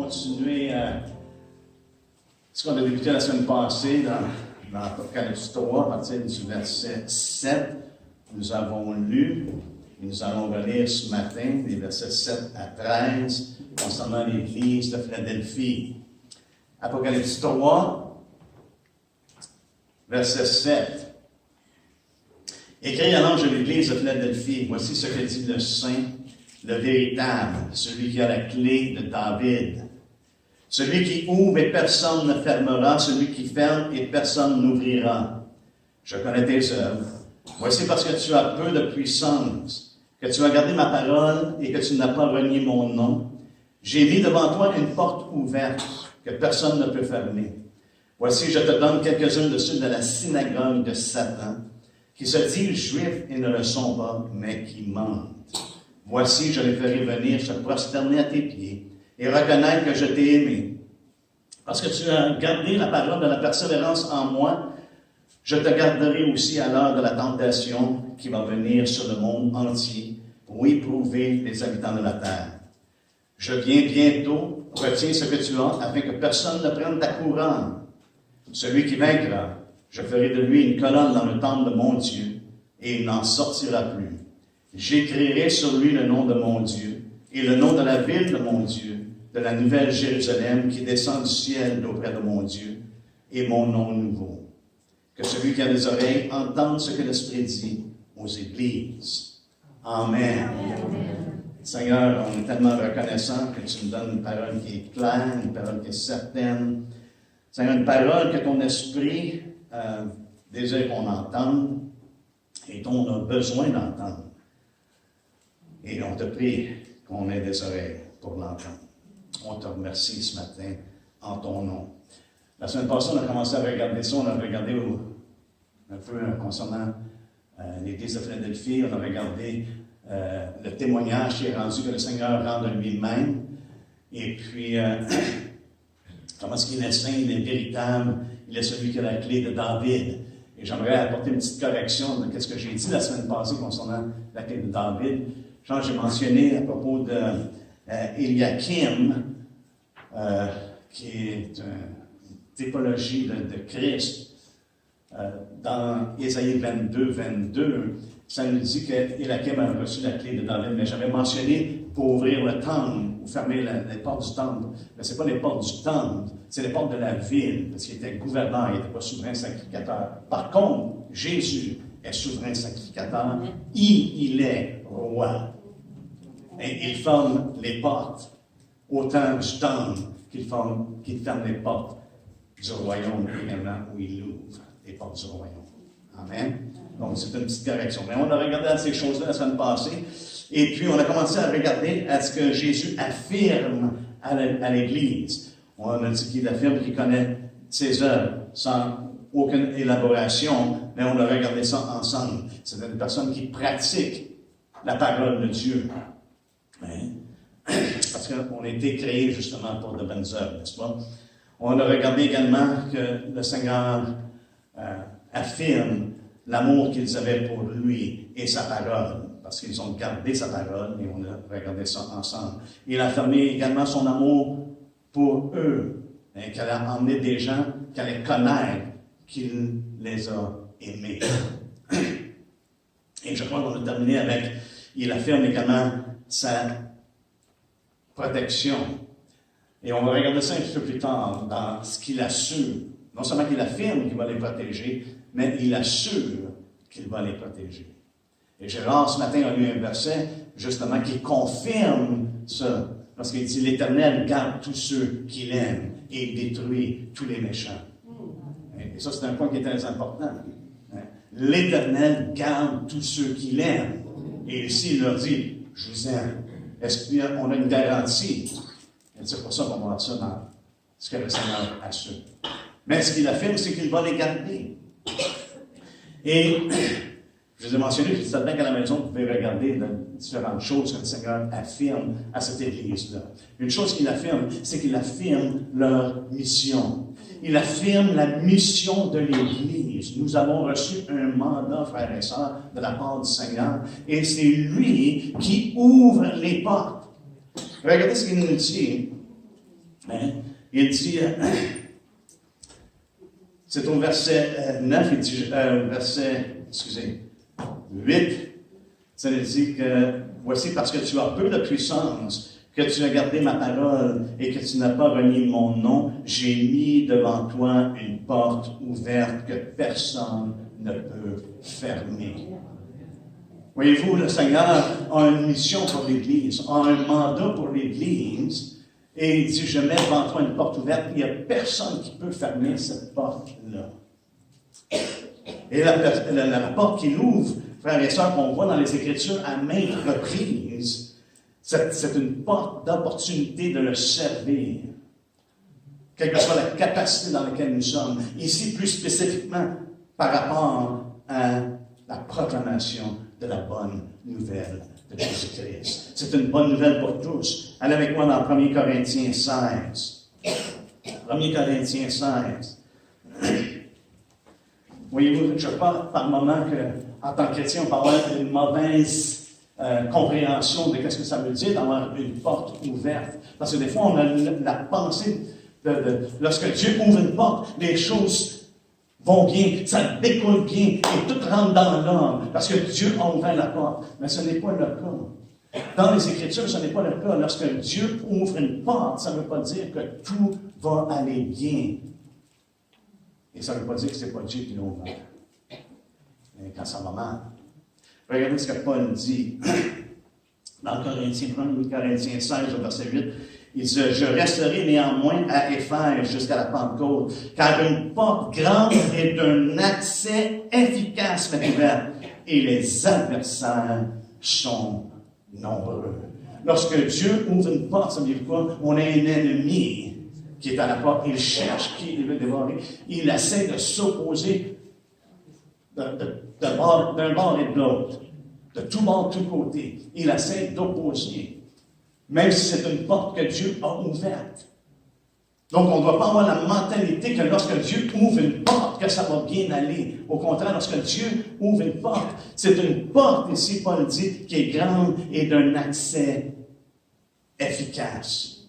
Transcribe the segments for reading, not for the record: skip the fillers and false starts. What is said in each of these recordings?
continuer ce qu'on a débuté la semaine passée dans Apocalypse 3, à partir du verset 7. Nous avons lu, et nous allons relire ce matin les versets 7 à 13 concernant l'Église de Philadelphie. Apocalypse 3, verset 7. Écrit à l'ange de l'Église de Philadelphie, voici ce que dit le Saint, le véritable, celui qui a la clé de David. Celui qui ouvre et personne ne fermera, celui qui ferme et personne n'ouvrira. Je connais tes œuvres. Voici parce que tu as peu de puissance, que tu as gardé ma parole et que tu n'as pas renié mon nom. J'ai mis devant toi une porte ouverte que personne ne peut fermer. Voici, je te donne quelques-uns de ceux de la synagogue de Satan, qui se disent juifs et ne le sont pas, mais qui mentent. Voici, je les ferai venir se prosterner à tes pieds et reconnaître que je t'ai aimé. Parce que tu as gardé la parole de la persévérance en moi, je te garderai aussi à l'heure de la tentation qui va venir sur le monde entier pour éprouver les habitants de la terre. Je viens bientôt, retiens ce que tu as, afin que personne ne prenne ta couronne. Celui qui vaincra, je ferai de lui une colonne dans le temple de mon Dieu, et il n'en sortira plus. J'écrirai sur lui le nom de mon Dieu, et le nom de la ville de mon Dieu, de la nouvelle Jérusalem qui descend du ciel d'auprès de mon Dieu, et mon nom nouveau. Que celui qui a des oreilles entende ce que l'Esprit dit aux églises. Amen. Amen. Seigneur, on est tellement reconnaissant que tu nous donnes une parole qui est claire, une parole qui est certaine. Seigneur, une parole que ton Esprit désire qu'on entende et dont on a besoin d'entendre. Et on te prie qu'on ait des oreilles pour l'entendre. On te remercie ce matin en ton nom. La semaine passée, on a commencé à regarder ça. On a regardé un peu concernant l'Église de Philadelphie. On a regardé le témoignage qui est rendu que le Seigneur rend de lui-même. Et puis, comment est-ce qu'il est saint, il est véritable, il est celui qui a la clé de David. Et j'aimerais apporter une petite correction de ce que j'ai dit la semaine passée concernant la clé de David. Genre, j'ai mentionné à propos de Eliakim, qui est une typologie de Christ. Dans Ésaïe 22, 22, ça nous dit qu'Eliakim a reçu la clé de David, mais j'avais mentionné pour ouvrir le temple ou fermer les portes du temple. Mais ce n'est pas les portes du temple, c'est les portes de la ville, parce qu'il était gouverneur, il n'était pas souverain sacrificateur. Par contre, Jésus est souverain sacrificateur, il est roi. Et il ferme les portes, autant du temple qu'il ferme les portes du royaume également, où il ouvre les portes du royaume. Amen. Donc, c'est une petite correction. Mais on a regardé à ces choses-là la semaine passée, et puis on a commencé à regarder à ce que Jésus affirme à l'Église. On a dit qu'il affirme qu'il connaît ses œuvres sans aucune élaboration, mais on a regardé ça ensemble. C'est une personne qui pratique la parole de Dieu. Hein? Parce qu'on a été créés justement pour de bonnes œuvres, n'est-ce pas? On a regardé également que le Seigneur affirme l'amour qu'ils avaient pour lui et sa parole, parce qu'ils ont gardé sa parole et on a regardé ça ensemble. Il a affirmé également son amour pour eux, hein, qu'elle a emmené des gens qu'elle allait connaître, qu'il les a aimés. Et je crois qu'on a terminé avec, il affirme également sa protection. Et on va regarder ça un petit peu plus tard dans ce qu'il assure. Non seulement qu'il affirme qu'il va les protéger, mais il assure qu'il va les protéger. Et Gérard, ce matin, a lu un verset, justement, qui confirme ça. Parce qu'il dit, l'Éternel garde tous ceux qu'il aime et il détruit tous les méchants. Et ça, c'est un point qui est très important. L'Éternel garde tous ceux qu'il aime. Et ici, il leur dit, je vous aime. Est-ce qu'on a une garantie? Et c'est pour ça qu'on va voir ça dans ce que le Seigneur assure. Mais ce qu'il affirme, c'est qu'il va les garder. Et je vous ai mentionné que c'est bien qu'à la maison, vous pouvez regarder différentes choses que le Seigneur affirme à cette Église-là. Une chose qu'il affirme, c'est qu'il affirme leur mission. Il affirme la mission de l'Église. Nous avons reçu un mandat, frères et sœurs, de la part du Seigneur, et c'est lui qui ouvre les portes. Regardez ce qu'il nous dit Hein? Il dit, c'est au verset 9, il dit, verset, 8, ça nous dit que, voici parce que tu as peu de puissance, que tu as gardé ma parole et que tu n'as pas renié mon nom, j'ai mis devant toi une porte ouverte que personne ne peut fermer. Voyez-vous, le Seigneur a une mission pour l'Église, a un mandat pour l'Église, et il dit, je mets devant toi une porte ouverte, il n'y a personne qui peut fermer cette porte-là. Et la porte qu'il ouvre, frères et sœurs, qu'on voit dans les Écritures à maintes reprises, c'est une porte d'opportunité de le servir. Quelle que soit la capacité dans laquelle nous sommes. Ici, plus spécifiquement, par rapport à la proclamation de la bonne nouvelle de Jésus-Christ. C'est une bonne nouvelle pour tous. Allez avec moi dans 1 Corinthiens 16. 1 Corinthiens 16. Voyez-vous, je crois par moment qu'en tant que chrétien, on peut avoir une mauvaise compréhension de ce que ça veut dire d'avoir une porte ouverte. Parce que des fois, on a la pensée lorsque Dieu ouvre une porte, les choses vont bien, ça découle bien, et tout rentre dans l'ordre, parce que Dieu a ouvert la porte. Mais ce n'est pas le cas. Dans les Écritures, ce n'est pas le cas. Lorsque Dieu ouvre une porte, ça ne veut pas dire que tout va aller bien. Et ça ne veut pas dire que ce n'est pas Dieu qui l'a ouvert. Mais quand ça va mal. Regardez ce que Paul dit dans Corinthiens 16, au verset 8. Il dit, je resterai néanmoins à Éphèse jusqu'à la Pentecôte, car une porte grande et d'un accès efficace m'est ouverte, et les adversaires sont nombreux. Lorsque Dieu ouvre une porte, ça veut dire quoi? On a un ennemi qui est à la porte, il cherche qui il veut dévorer, il essaie de s'opposer d'un bord et de l'autre, de tout bord, de tous côtés. Il essaie d'opposer, même si c'est une porte que Dieu a ouverte. Donc, on ne doit pas avoir la mentalité que lorsque Dieu ouvre une porte, que ça va bien aller. Au contraire, lorsque Dieu ouvre une porte, c'est une porte, ici, Paul dit, qui est grande et d'un accès efficace.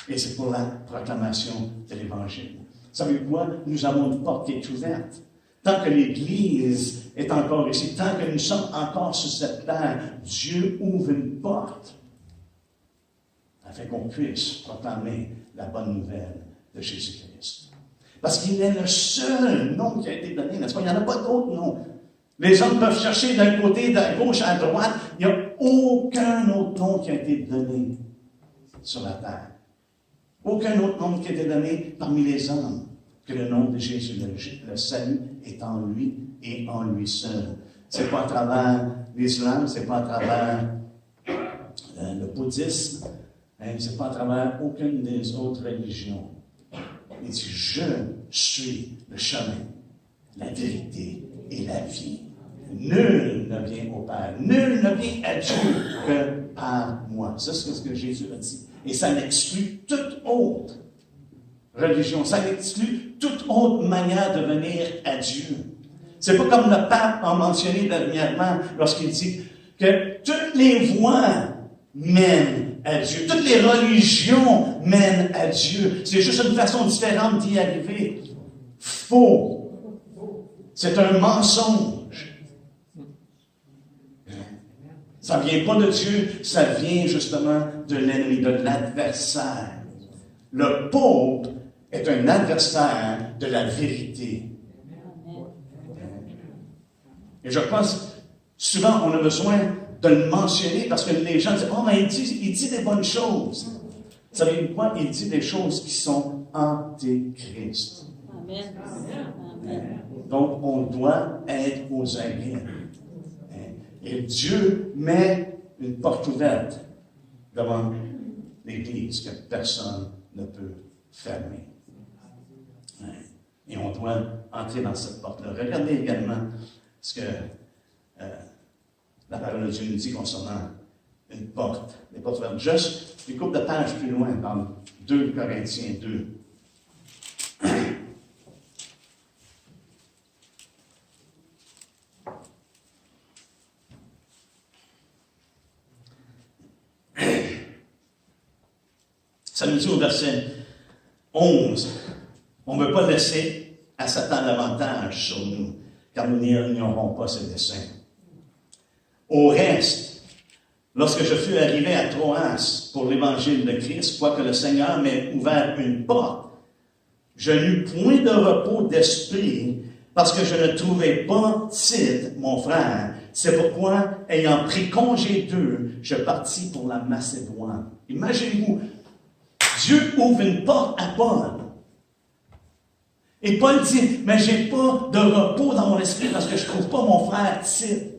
Et c'est pour la proclamation de l'Évangile. Savez-vous quoi? Nous avons une porte qui est ouverte. Tant que l'Église est encore ici, tant que nous sommes encore sur cette terre, Dieu ouvre une porte afin qu'on puisse proclamer la bonne nouvelle de Jésus-Christ. Parce qu'il est le seul nom qui a été donné, n'est-ce pas? Il n'y en a pas d'autres noms. Les hommes peuvent chercher d'un côté, de gauche à droite. Il n'y a aucun autre nom qui a été donné sur la terre. Aucun autre nom qui a été donné parmi les hommes que le nom de Jésus. Le salut est en lui et en lui seul. Ce n'est pas à travers l'islam, ce n'est pas à travers le bouddhisme, ce n'est pas à travers aucune des autres religions. Il dit, je suis le chemin, la vérité et la vie. Nul ne vient au Père, nul ne vient à Dieu que par moi. Ça, c'est ce que Jésus a dit. Et ça exclut toute autre religion. Ça exclut toute autre manière de venir à Dieu. C'est pas comme le pape a mentionné dernièrement lorsqu'il dit que toutes les voies mènent à Dieu. Toutes les religions mènent à Dieu. C'est juste une façon différente d'y arriver. Faux. C'est un mensonge. Ça ne vient pas de Dieu, ça vient justement de l'ennemi, de l'adversaire. Le pauvre est un adversaire de la vérité. Et je pense, souvent, on a besoin de le mentionner parce que les gens disent, « Oh, mais il dit des bonnes choses. » Savez-vous quoi? Il dit des choses qui sont antéchrist. Amen. Amen. Donc, on doit être aux aguets. Et Dieu met une porte ouverte devant l'Église que personne ne peut fermer. Et on doit entrer dans cette porte-là. Regardez également ce que la parole de Dieu nous dit concernant une porte. Les portes ouvertes. Juste une couple de pages plus loin, dans 2 Corinthiens 2. Ça nous dit au verset 11, on ne veut pas laisser à Satan l'avantage sur nous, car nous n'ignorons pas ses desseins. Au reste, lorsque je fus arrivé à Troas pour l'évangile de Christ, quoique le Seigneur m'ait ouvert une porte, je n'eus point de repos d'esprit, parce que je ne trouvais pas Tite, mon frère. C'est pourquoi, ayant pris congé d'eux, je partis pour la Macédoine. Imaginez-vous, Dieu ouvre une porte à Paul. Et Paul dit, mais j'ai pas de repos dans mon esprit parce que je trouve pas mon frère Tite.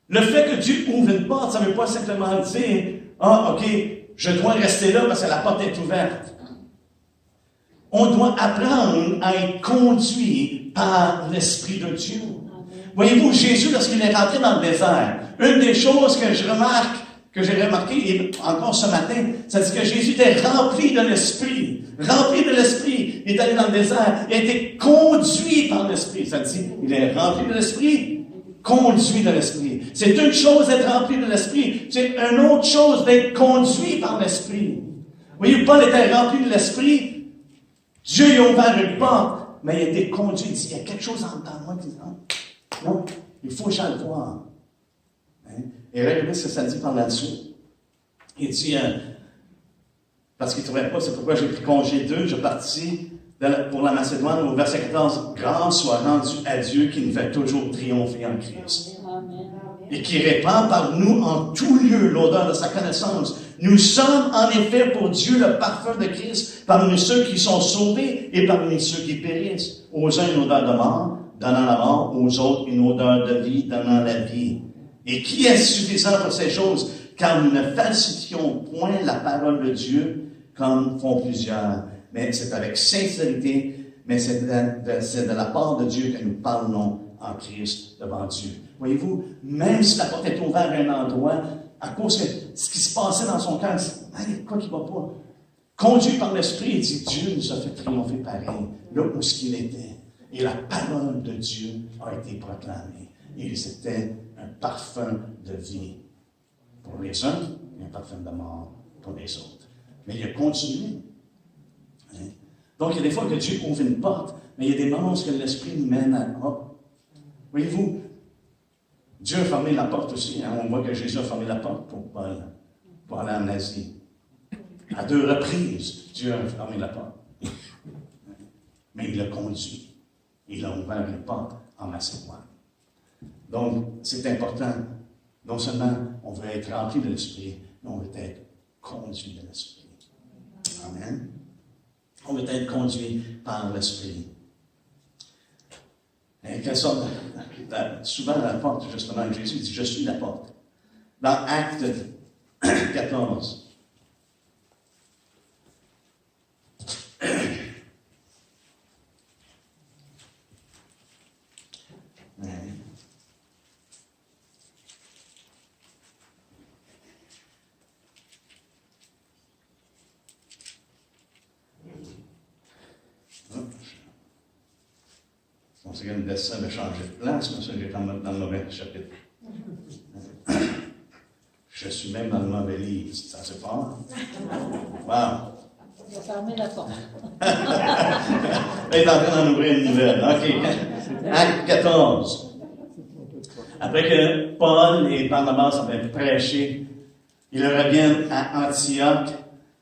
Le fait que Dieu ouvre une porte, ça ne veut pas simplement dire, ah, ok, je dois rester là parce que la porte est ouverte. On doit apprendre à être conduit par l'Esprit de Dieu. Voyez-vous, Jésus, lorsqu'il est rentré dans le désert, une des choses que j'ai remarqué, et encore ce matin, c'est que Jésus était rempli de l'Esprit. Rempli de l'Esprit. Il est allé dans le désert. Il a été conduit par l'Esprit. Ça dit, il est rempli de l'Esprit, conduit de l'Esprit. C'est une chose d'être rempli de l'Esprit. C'est une autre chose d'être conduit par l'Esprit. Voyez, Paul était rempli de l'Esprit. Dieu lui a ouvert une porte, mais il a été conduit. Il dit, il y a quelque chose en moi qui dit, non, il faut que j'aille le voir. Hein? Et regardez ce que ça dit par là-dessus. Il dit, parce qu'il ne trouvait pas, c'est pourquoi j'ai pris congé d'eux, je partis pour la Macédoine, au verset 14, grâce soit rendue à Dieu qui nous fait toujours triompher en Christ. Amen. Et qui répand par nous en tout lieu l'odeur de sa connaissance. Nous sommes en effet pour Dieu le parfum de Christ parmi ceux qui sont sauvés et parmi ceux qui périssent. Aux uns une odeur de mort, donnant la mort, aux autres une odeur de vie, donnant la vie. Et qui est suffisant pour ces choses? Car nous ne falsifions point la parole de Dieu comme font plusieurs. Mais c'est avec sincérité, mais c'est de la part de Dieu que nous parlons en Christ devant Dieu. Voyez-vous, même si la porte est ouverte à un endroit, à cause de ce qui se passait dans son cœur, il y a quoi qui ne va pas? Conduit par l'Esprit, il dit, Dieu nous a fait triompher pareil, là où ce qu'il était. Et la parole de Dieu a été proclamée. Et c'était un parfum de vie pour les uns et un parfum de mort pour les autres. Mais il a continué. Hein? Donc, il y a des fois que Dieu ouvre une porte, mais il y a des moments où l'Esprit nous mène à... Oh. Voyez-vous, Dieu a fermé la porte aussi. Hein? On voit que Jésus a fermé la porte pour Paul, pour aller en Asie. À 2 reprises, Dieu a fermé la porte. Mais il l'a conduit. Il a ouvert une porte en Macédoine. Donc, c'est important. Non seulement on veut être rempli de l'Esprit, mais on veut être conduit de l'Esprit. Amen. On veut être conduit par l'Esprit. Et quelle sorte souvent la porte, justement, Jésus dit, je suis la porte. Dans Acte 14. C'est qu'il y a une dessin de changer de place, mais ça, j'ai dans le mauvais chapitre. Je suis même dans le mauvais livre. Ça, c'est fort. Wow. Il a fermé la porte. Il est en train d'en ouvrir une nouvelle. OK. Acte 14. Après que Paul et Barnabas avaient prêché, ils reviennent à Antioche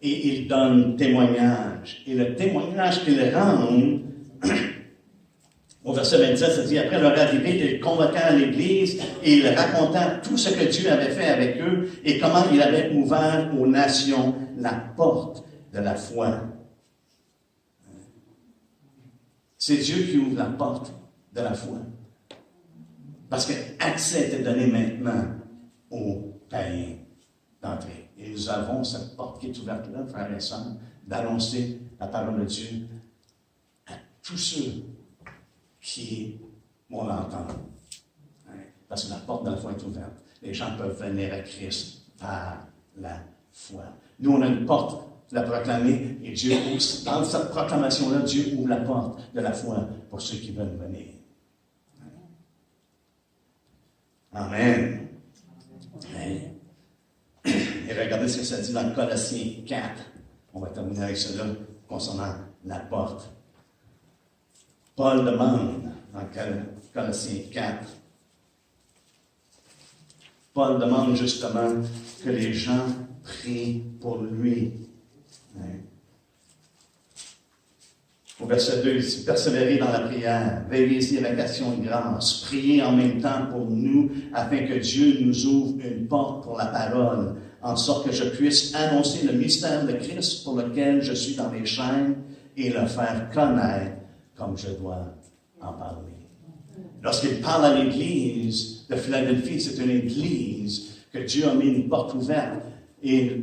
et ils donnent témoignage. Et le témoignage qu'ils rendent, au verset 27, ça dit, après leur arrivée, ils convoquèrent l'Église et ils racontèrent tout ce que Dieu avait fait avec eux et comment il avait ouvert aux nations la porte de la foi. C'est Dieu qui ouvre la porte de la foi. Parce que accès était donné maintenant aux païens d'entrer. Et nous avons cette porte qui est ouverte là, frères et sœurs, d'annoncer la parole de Dieu à tous ceux qui vont l'entendre. Parce que la porte de la foi est ouverte. Les gens peuvent venir à Christ par la foi. Nous, on a une porte de la proclamer et Dieu ouvre. Dans cette proclamation-là, Dieu ouvre la porte de la foi pour ceux qui veulent venir. Amen. Amen. Et regardez ce que ça dit dans Colossiens 4. On va terminer avec cela concernant la porte. Paul demande dans Colossiens 4, Paul demande justement que les gens prient pour lui. Au verset 2, il dit, persévérez dans la prière, veillez avec action de grâce, priez en même temps pour nous, afin que Dieu nous ouvre une porte pour la parole, en sorte que je puisse annoncer le mystère de Christ pour lequel je suis dans les chaînes et le faire connaître comme je dois en parler. Lorsqu'il parle à l'Église de Philadelphie, c'est une Église que Dieu a mis une porte ouverte et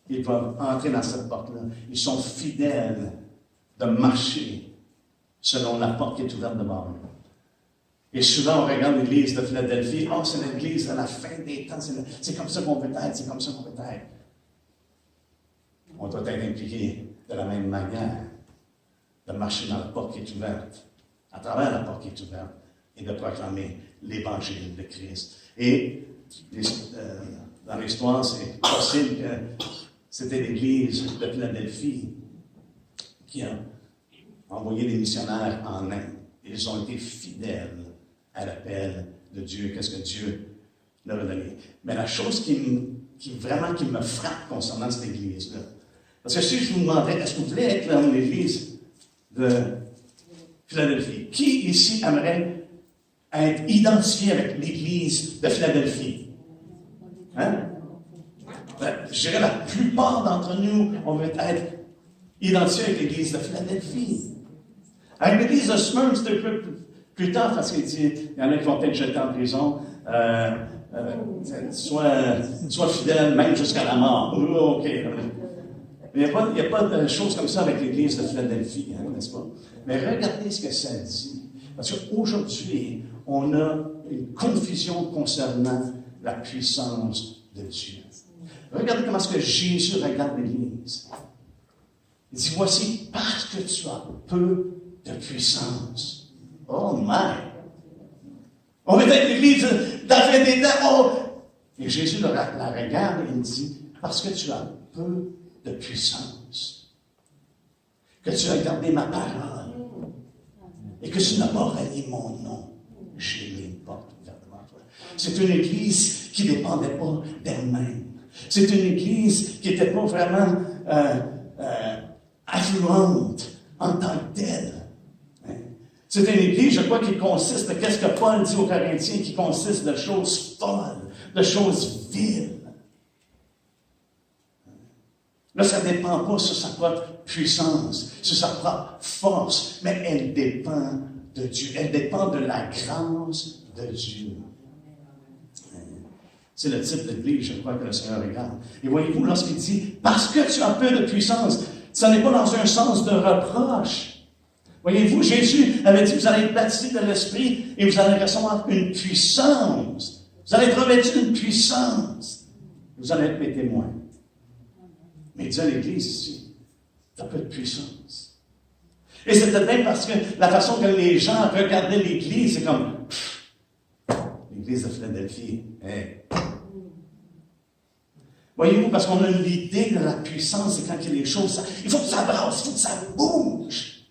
ils doivent entrer dans cette porte-là. Ils sont fidèles de marcher selon la porte qui est ouverte devant eux. Et souvent, on regarde l'Église de Philadelphie, oh, c'est l'Église à la fin des temps, c'est comme ça qu'on peut être, c'est comme ça qu'on peut être. On doit être impliqué de la même manière, de marcher dans la porte qui est ouverte, à travers la porte qui est ouverte, et de proclamer l'Évangile de Christ. Et dans l'histoire, c'est possible que c'était l'Église de Philadelphie qui a envoyé des missionnaires en Inde. Ils ont été fidèles à l'appel de Dieu. Qu'est-ce que Dieu leur a donné? Mais la chose qui me frappe concernant cette Église-là, parce que si je vous demandais, est-ce que vous voulez être dans l'Église de Philadelphie? Qui ici aimerait être identifié avec l'Église de Philadelphie? Hein? Je dirais la plupart d'entre nous, on veut être identifiés avec l'Église de Philadelphie. Avec l'Église de Smyrne, c'est un peu plus tard, parce qu'il dit, il y en a qui vont être jetés en prison, sois fidèle même jusqu'à la mort. OK. Mais il n'y a pas de choses comme ça avec l'Église de Philadelphie, hein, n'est-ce pas? Mais regardez ce que ça dit. Parce qu'aujourd'hui, on a une confusion concernant la puissance de Dieu. Regardez comment est-ce que Jésus regarde l'Église. Il dit, voici, parce que tu as peu de puissance. Oh my! On veut être l'Église de la fin des temps. Oh! Et Jésus la regarde et il dit, parce que tu as peu de puissance, que tu as gardé ma parole et que tu n'as pas renié mon nom, j'ai mis une porte ouverte devant toi. C'est une Église qui ne dépendait pas d'elle-même. C'est une Église qui n'était pas vraiment affluente en tant que telle. C'est une Église, je crois, qui consiste de qu'est-ce que Paul dit aux Corinthiens, qui consiste de choses folles, de choses viles. Là, ça ne dépend pas sur sa propre puissance, sur sa propre force, mais elle dépend de Dieu. Elle dépend de la grâce de Dieu. C'est le type d'église, je crois, que le Seigneur regarde. Et voyez-vous, lorsqu'il dit « parce que tu as peu de puissance », ce n'est pas dans un sens de reproche. Voyez-vous, Jésus avait dit « vous allez être baptisés de l'Esprit et vous allez recevoir une puissance. Vous allez être revêtus d'une puissance. Vous allez être mes témoins. » Mais il dit à l'Église ici « tu as peu de puissance. » Et c'était bien parce que la façon que les gens regardaient l'Église, c'est comme « l'Église de Philadelphie, hey. » Voyez-vous, parce qu'on a l'idée de la puissance, c'est quand il y a des choses, il faut que ça brasse, il faut que ça bouge.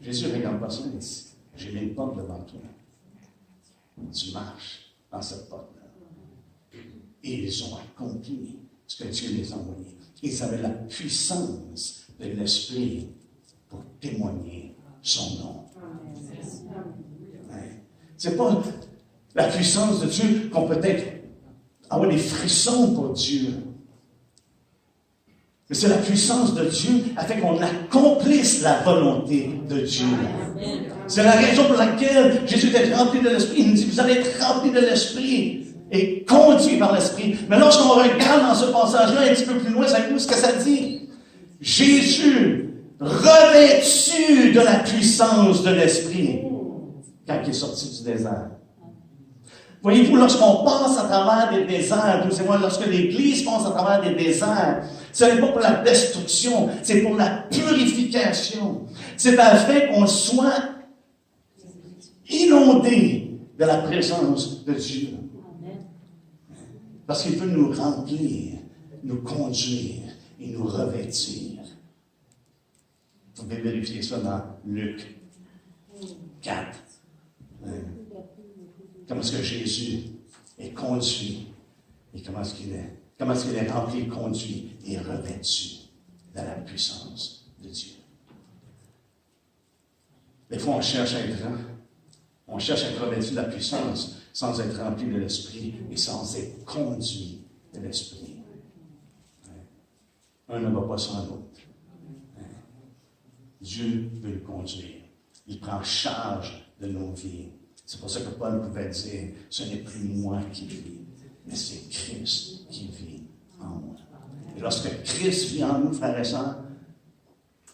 Jésus ne regarde pas ça, il dit, j'ai mis une porte devant toi. Tu marches dans cette porte-là. Et ils ont accompli ce que Dieu les a envoyés. Ils avaient la puissance de l'Esprit pour témoigner son nom. C'est pas la puissance de Dieu qu'on peut être avoir des frissons pour Dieu. Mais c'est la puissance de Dieu afin qu'on accomplisse la volonté de Dieu. C'est la raison pour laquelle Jésus est rempli de l'Esprit. Il nous dit, vous allez être remplis de l'Esprit et conduits par l'Esprit. Mais lorsqu'on regarde dans ce passage-là, un petit peu plus loin, savez-vous ce que ça dit? Jésus, revêtu de la puissance de l'Esprit, quand il est sorti du désert. Voyez-vous, lorsqu'on passe à travers des déserts, lorsque l'Église passe à travers des déserts, ce n'est pas pour la destruction, c'est pour la purification. C'est afin qu'on soit inondé de la présence de Dieu. Parce qu'il veut nous remplir, nous conduire et nous revêtir. Vous pouvez vérifier ça dans Luc 4. Comment est-ce que Jésus est conduit et comment est-ce qu'il est rempli, conduit et revêtu dans la puissance de Dieu. Des fois, on cherche à être revêtu de la puissance sans être rempli de l'Esprit et sans être conduit de l'Esprit. Un ne va pas sans l'autre. Dieu veut nous conduire. Il prend charge de nos vies. C'est pour ça que Paul pouvait dire, ce n'est plus moi qui vis, mais c'est Christ qui vit en moi. Et lorsque Christ vit en nous, frères et sœurs,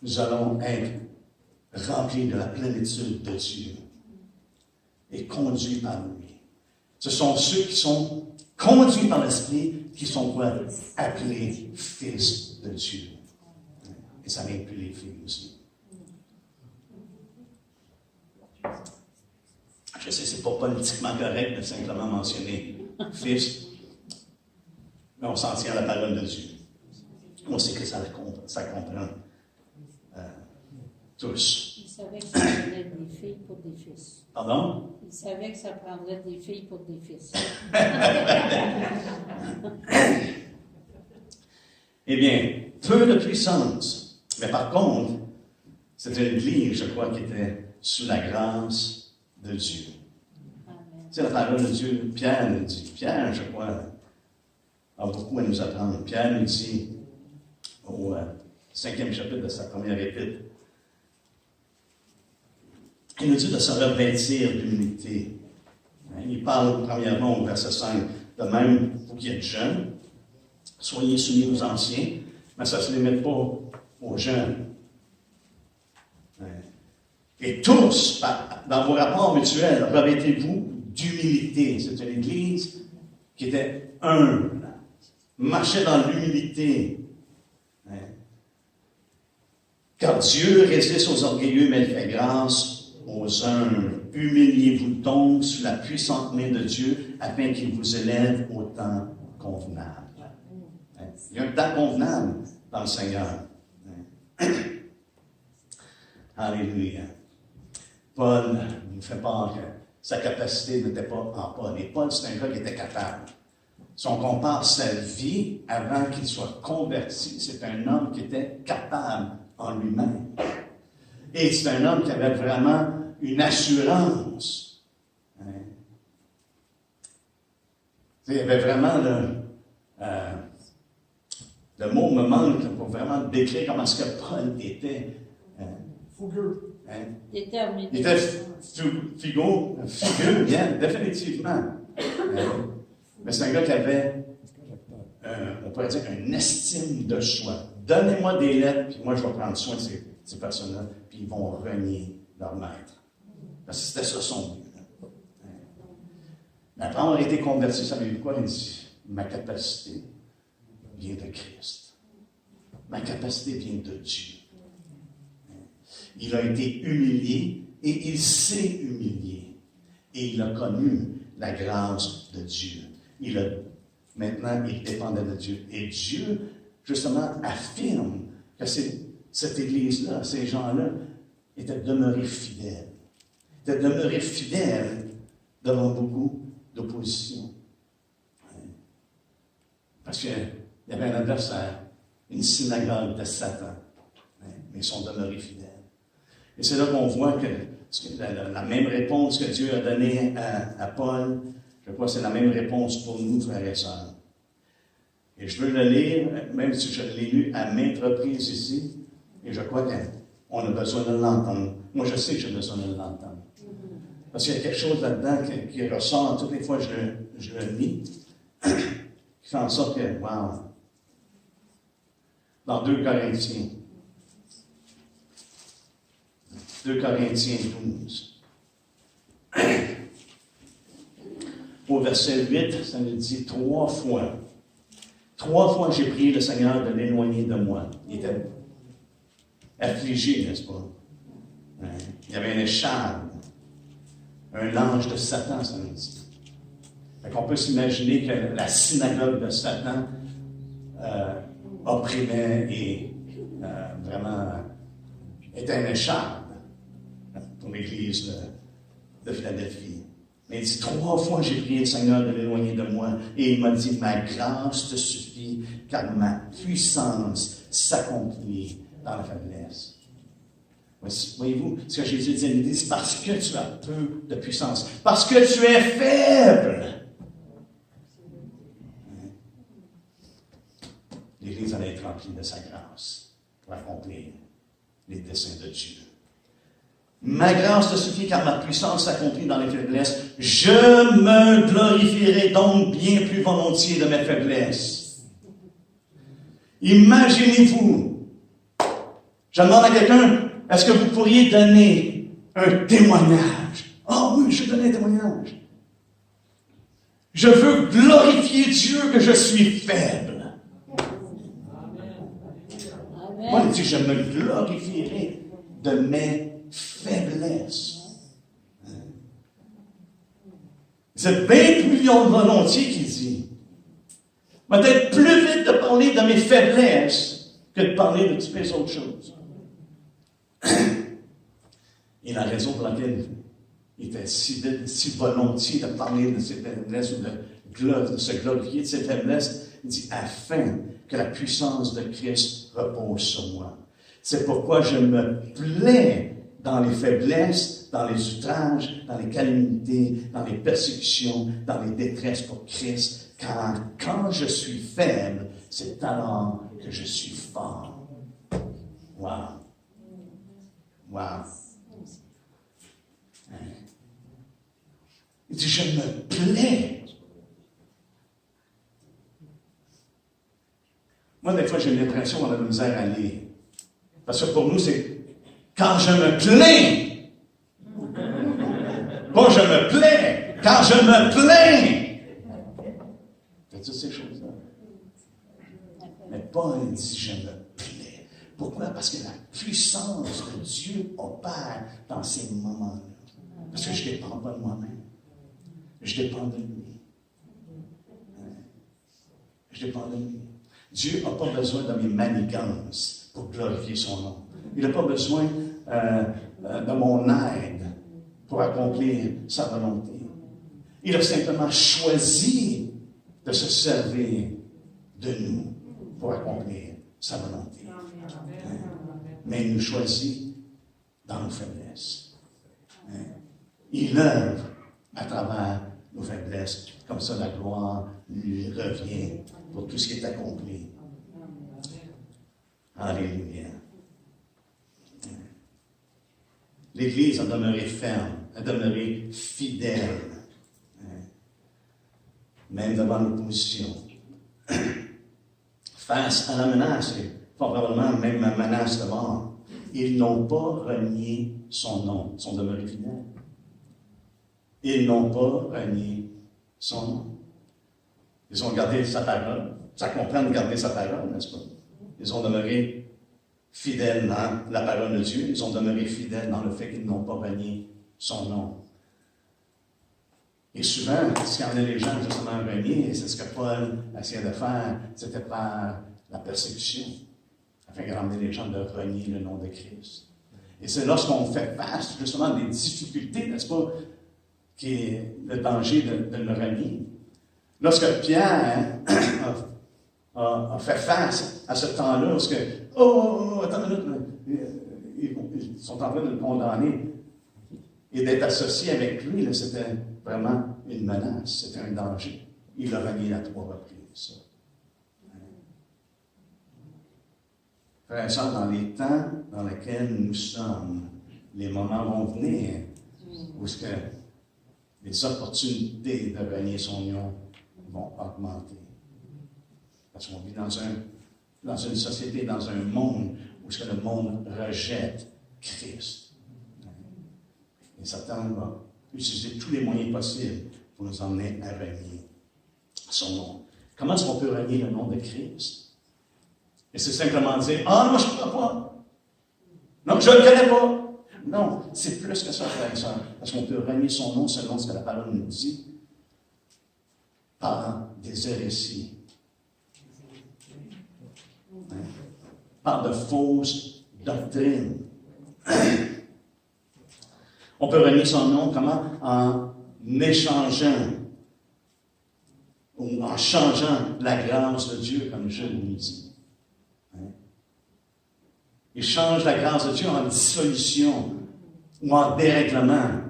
nous allons être remplis de la plénitude de Dieu et conduits par lui. Ce sont ceux qui sont conduits par l'Esprit qui sont quoi? Appelés fils de Dieu. Et ça inclut les filles aussi. Je sais, c'est pas politiquement correct de simplement mentionner fils, mais on s'en tient à la parole de Dieu. On sait que ça comprend tous. Il savait que ça prendrait des filles pour des fils. Pardon? Il savait que ça prendrait des filles pour des fils. Eh bien, peu de puissance. Mais par contre, c'était une Église, je crois, qui était sous la grâce de Dieu. C'est la parole de Dieu. Pierre nous dit, Pierre, je crois, a beaucoup à nous apprendre. Pierre nous dit, au 5e chapitre de sa première épître, il nous dit de se revêtir d'humilité. Il parle premièrement au verset 5, de même, vous qui êtes jeunes, soyez soumis aux anciens, mais ça ne se limite pas aux jeunes. Et tous, dans vos rapports mutuels, revêtez-vous d'humilité. C'est une Église qui était humble, marchait dans l'humilité. Car Dieu résiste aux orgueilleux, mais il fait grâce aux humbles. Humiliez-vous donc sous la puissante main de Dieu, afin qu'il vous élève au temps convenable. Il y a un temps convenable dans le Seigneur. Alléluia. Paul nous fait part que sa capacité n'était pas en Paul. Et Paul, c'est un gars qui était capable. Si on compare sa vie avant qu'il soit converti, c'est un homme qui était capable en lui-même. Et c'est un homme qui avait vraiment une assurance. Il y avait vraiment le mot me manque pour vraiment décrire comment est-ce que Paul était. Fougueux. Déterminé. Il était figure, bien, définitivement. Mais c'est un gars qui avait, on pourrait dire, une estime de soi. Donnez-moi des lettres, puis moi je vais prendre soin de ces personnes-là, puis ils vont renier leur maître. Parce que c'était ça son but. Mais après avoir été converti, ça veut dire quoi? Il dit, ma capacité vient de Christ. Ma capacité vient de Dieu. Il a été humilié et il s'est humilié. Et il a connu la grâce de Dieu. Maintenant, il dépendait de Dieu. Et Dieu, justement, affirme que cette Église-là, ces gens-là, étaient demeurés fidèles. Étaient demeurés fidèles devant beaucoup d'opposition. Parce qu'il y avait un adversaire, une synagogue de Satan. Mais ils sont demeurés fidèles. Et c'est là qu'on voit que la même réponse que Dieu a donnée à Paul, je crois que c'est la même réponse pour nous, frères et sœurs. Et je veux le lire, même si je l'ai lu à maintes reprises ici, et je crois qu'on a besoin de l'entendre. Moi, je sais que j'ai besoin de l'entendre. Parce qu'il y a quelque chose là-dedans qui ressort toutes les fois que je le lis, qui fait en sorte que, wow, dans 2 Corinthiens 12. Au verset 8, ça nous dit 3 fois. 3 fois j'ai prié le Seigneur de l'éloigner de moi. Il était affligé, n'est-ce pas? Il y avait un écharpe, un ange de Satan, ça nous dit. Fait qu'on peut s'imaginer que la synagogue de Satan opprimait et vraiment était un écharpe pour l'Église de Philadelphie. Mais il dit 3 fois j'ai prié le Seigneur de l'éloigner de moi, et il m'a dit, ma grâce te suffit, car ma puissance s'accomplit dans la faiblesse. Voyez-vous, ce que Jésus dit, il dit, c'est parce que tu as peu de puissance, parce que tu es faible. L'Église allait être remplie de sa grâce pour accomplir les desseins de Dieu. Ma grâce te suffit car ma puissance s'accomplit dans les faiblesses. Je me glorifierai donc bien plus volontiers de mes faiblesses. Imaginez-vous, je demande à quelqu'un, est-ce que vous pourriez donner un témoignage? Ah oui, je donne un témoignage. Je veux glorifier Dieu que je suis faible. Amen. Moi, il dit, je me glorifierai de mes faiblesses. C'est bien plus volontiers qu'il dit. Peut-être plus vite de parler de mes faiblesses que de parler de toutes les autres choses. Et la raison pour laquelle il était si volontiers de parler de ses faiblesses ou de se glorifier de ses faiblesses, il dit, afin que la puissance de Christ repose sur moi. C'est pourquoi je me plais dans les faiblesses, dans les outrages, dans les calamités, dans les persécutions, dans les détresses pour Christ, car quand je suis faible, c'est alors que je suis fort. Wow. Wow. Il dit, je me plais. Moi, des fois, j'ai l'impression qu'on a de la misère à lire. Parce que pour nous, c'est quand je me plains. Pas je me plais, quand je me plains. C'est toutes ces choses-là. Mais Paul dit, je me plais. Pourquoi? Parce que la puissance de Dieu opère dans ces moments-là. Parce que je ne dépends pas de moi-même. Je dépends de lui. Je dépends de lui. Dieu n'a pas besoin de mes manigances pour glorifier son nom. Il n'a pas besoin de mon aide pour accomplir sa volonté. Il a simplement choisi de se servir de nous pour accomplir sa volonté. Mais il nous choisit dans nos faiblesses. Il œuvre à travers nos faiblesses. Comme ça, la gloire lui revient pour tout ce qui est accompli. Alléluia. L'Église a demeuré ferme, a demeuré fidèle, même devant l'opposition. Face à la menace, et probablement même la menace de mort, ils n'ont pas renié son nom, ils sont demeurés fidèles. Ils n'ont pas renié son nom. Ils ont gardé sa parole. Ça comprend de garder sa parole, n'est-ce pas? Ils ont demeuré fidèles dans la parole de Dieu. Ils ont demeuré fidèles dans le fait qu'ils n'ont pas renié son nom. Et souvent, ce qu'il y en a les gens justement reniés, c'est ce que Paul essayait de faire, c'était par la persécution, afin de ramener les gens de renier le nom de Christ. Et c'est lorsqu'on fait face justement à des difficultés, n'est-ce pas, qui est le danger de le renier. Lorsque Pierre a fait face à ce temps-là, lorsque, attends une minute, ils sont en train de le condamner, et d'être associé avec lui, là, c'était vraiment une menace, c'était un danger. Il l'a renié à 3 reprises. Frères et sœurs, dans les temps dans lesquels nous sommes, les moments vont venir où ce que les opportunités de renier son nom vont augmenter. Parce qu'on vit dans une société, dans un monde où ce que le monde rejette Christ. Et Satan va utiliser tous les moyens possibles pour nous emmener à renier son nom. Comment est-ce qu'on peut renier le nom de Christ? Et c'est simplement dire, moi je ne crois pas. Non, je ne le connais pas. Non, c'est plus que ça, frère et sœur. Parce qu'on peut renier son nom selon ce que la parole nous dit. par des hérésies, par de fausses doctrines. On peut renier son nom comment? En échangeant ou en changeant la grâce de Dieu, comme je l'ai dit. Il change la grâce de Dieu en dissolution ou en dérèglement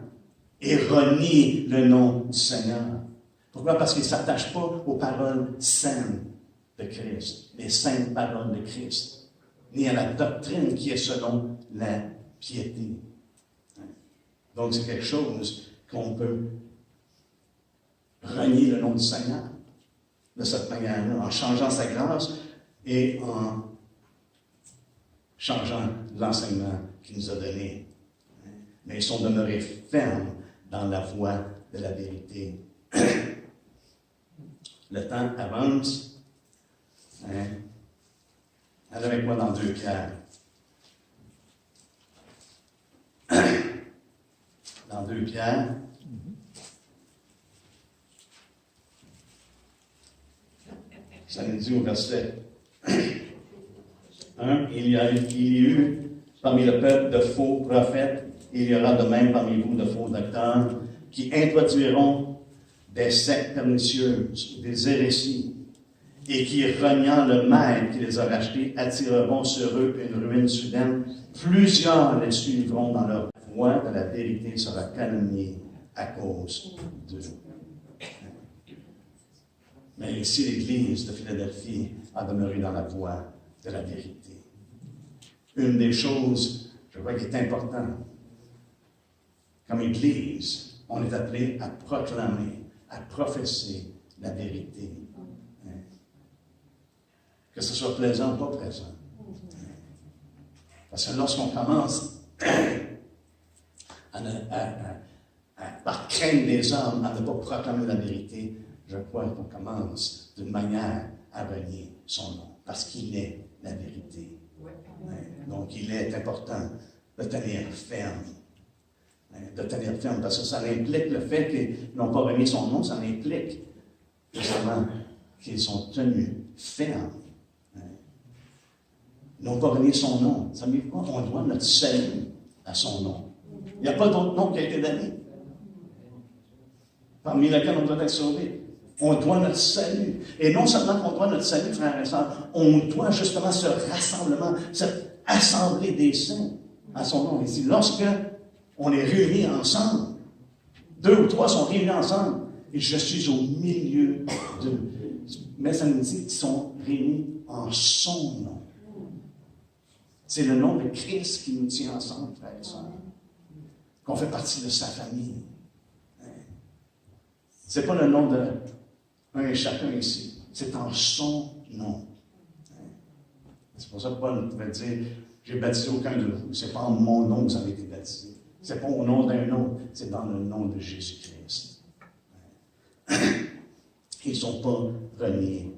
et renie le nom du Seigneur. Pourquoi? Parce qu'il ne s'attache pas aux paroles saintes de Christ, les saintes paroles de Christ, ni à la doctrine qui est selon la piété. Donc, c'est quelque chose qu'on peut renier le nom du Seigneur de cette manière-là, en changeant sa grâce et en changeant l'enseignement qu'il nous a donné. Mais ils sont demeurés fermes dans la voie de la vérité. Le temps avance. Allez avec moi dans 2 Pierre. Dans 2 Pierre. Ça nous dit au verset 1, il y a eu parmi le peuple de faux prophètes, et il y aura de même parmi vous de faux docteurs, qui introduiront des sectes pernicieuses, des hérésies, et qui, reniant le maître qui les a rachetés, attireront sur eux une ruine soudaine. Plusieurs les suivront dans leur voie de la vérité sera calomniée à cause d'eux. Mais ici, l'Église de Philadelphie a demeuré dans la voie de la vérité. Une des choses, je crois, qui est importante, comme Église, on est appelé à proclamer, à prophétiser la vérité. Que ce soit plaisant ou pas plaisant. Parce que lorsqu'on commence par craindre les hommes à ne pas proclamer la vérité, je crois qu'on commence d'une manière à renier son nom, parce qu'il est la vérité. Donc, il est important de tenir ferme. De tenir ferme, parce que ça implique le fait qu'ils n'ont pas renié son nom, ça implique justement qu'ils sont tenus fermes. Ils n'ont pas renié son nom. Ça veut dire quoi? On doit notre salut à son nom. Il n'y a pas d'autre nom qui a été donné, parmi lesquels on doit être sauvé. On doit notre salut. Et non seulement qu'on doit notre salut, frères et sœurs, on doit justement ce rassemblement, cette assemblée des saints à son nom. Ici, lorsque on est réunis ensemble, 2 ou 3 sont réunis ensemble, et je suis au milieu d'eux. Mais ça nous dit qu'ils sont réunis en son nom. C'est le nom de Christ qui nous tient ensemble, frères et sœurs. Qu'on fait partie de sa famille. Ce n'est pas le nom de un et chacun ici. C'est en son nom. C'est pour ça que Paul pouvait dire, j'ai baptisé aucun de vous. Ce n'est pas en mon nom que vous avez été baptisés. Ce n'est pas au nom d'un autre. C'est dans le nom de Jésus-Christ. Ils n'ont pas renié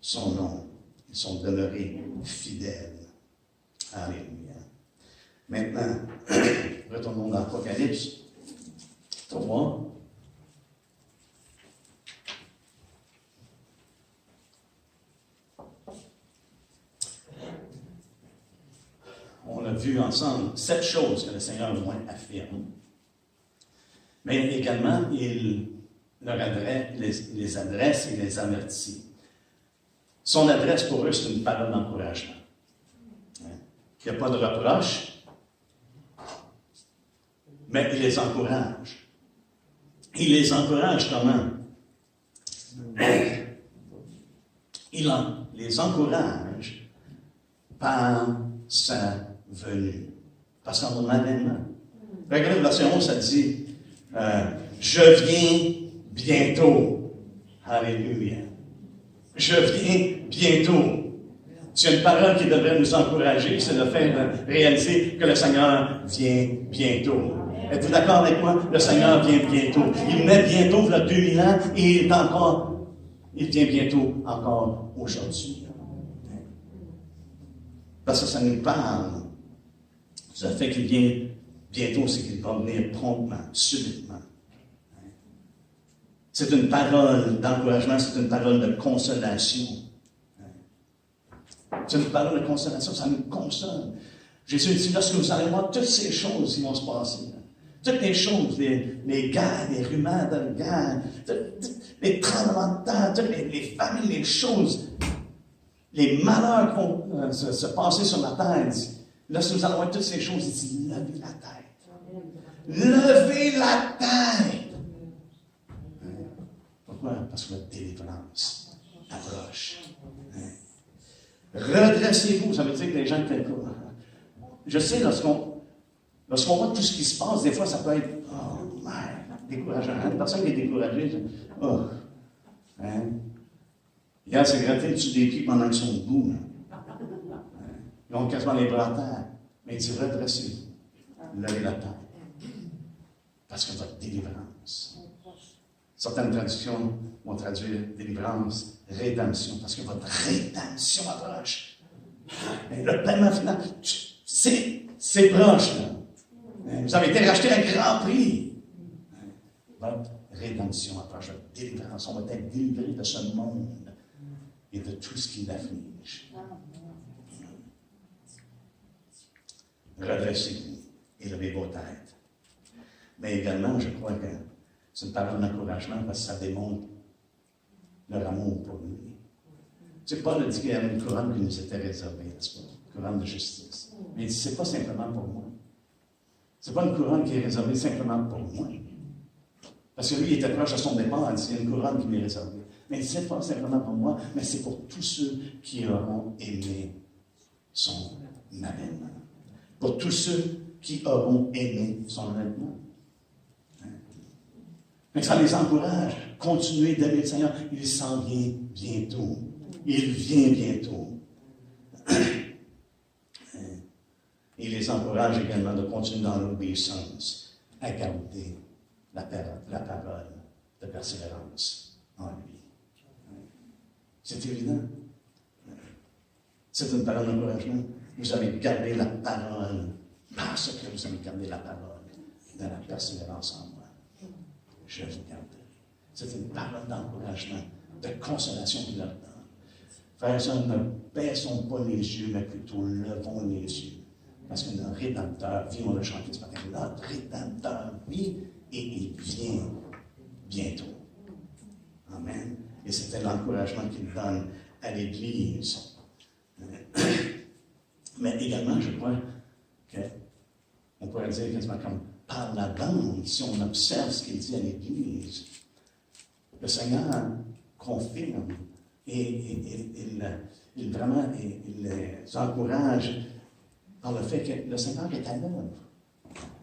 son nom. Ils sont demeurés fidèles. Alléluia. Maintenant, retournons dans l'Apocalypse 3. On a vu ensemble 7 choses que le Seigneur au moins affirme. Mais également, il leur les adresse et les avertit. Son adresse pour eux, c'est une parole d'encouragement. Il n'y a pas de reproche, mais il les encourage. Il les encourage comment? Il les encourage par sa venue, par son avènement. Regardez le verset 11, ça dit je viens bientôt. Alléluia. Je viens bientôt. C'est une parole qui devrait nous encourager, c'est le fait de réaliser que le Seigneur vient bientôt. Êtes-vous d'accord avec moi? Le Seigneur vient bientôt. Il venait bientôt, il y a 2000 ans, et il vient bientôt encore aujourd'hui. Parce que ça nous parle. Le fait qu'il vient bientôt, c'est qu'il va venir promptement, subitement. C'est une parole d'encouragement, c'est une parole de consolation. C'est une parole de consolation, ça nous console. Jésus dit, lorsque vous allez voir toutes ces choses qui vont se passer, toutes les choses, les guerres, les rumeurs de guerre, les tremblements de terre, toutes les familles, les choses, les malheurs qui vont se passer sur la terre. Lorsque nous allons voir toutes ces choses, il dit, levez la tête. Levez la tête. Pourquoi? Parce que la délivrance approche. Redressez-vous, ça veut dire que les gens ne quoi? Je sais, lorsqu'on voit tout ce qui se passe, des fois, ça peut être, oh, merde, décourageant. Une personne qui est découragée, oh, hein? Hier, c'est gratté dessus des pieds pendant qu'ils sont debout. Ils ont quasiment les bras à terre. Mais il dit, redressez-vous. Levez la tête. Parce que votre délivrance. Certaines traductions vont traduire délivrance, rédemption. Parce que votre rédemption approche. Mais le paiement final, c'est proche, là. Vous avez été racheté un grand prix. Votre rédemption approche, votre délivrance. On va être délivré de ce monde et de tout ce qui l'afflige. Redressez-vous et levez vos têtes. Mais également, je crois que c'est une parole d'encouragement parce que ça démontre leur amour pour lui. Tu sais, Paul a dit qu'il y avait une couronne qui nous était réservée, n'est-ce pas? Une couronne de justice. Mais il dit, c'est pas simplement pour moi. C'est pas une couronne qui est réservée simplement pour moi. Parce que lui, il était proche à son départ, il dit, c'est une couronne qui m'est réservée. Mais il dit, c'est pas simplement pour moi, mais c'est pour tous ceux qui auront aimé son avènement. Pour tous ceux qui auront aimé son avènement. Mais ça les encourage. Continuez d'aimer le Seigneur. Il s'en vient bientôt. Il vient bientôt. Il les encourage également de continuer dans l'obéissance, à garder la parole de persévérance en lui. C'est évident. C'est une parole d'encouragement. Vous avez gardé la parole parce que vous avez gardé la parole de la persévérance en moi. Je vous garderai. C'est une parole d'encouragement, de consolation qu'il leur donne. Frères et sœurs, ne baissons pas les yeux, mais plutôt levons les yeux. Parce que notre Rédempteur vit, on l'a chanté ce matin, notre Rédempteur vit et il vient bientôt. Amen. Et c'était l'encouragement qu'il donne à l'Église. Mais également, je crois qu'on pourrait dire quasiment comme par la bande, si on observe ce qu'il dit à l'Église, le Seigneur confirme et il vraiment les encourage par le fait que le Seigneur est à l'œuvre.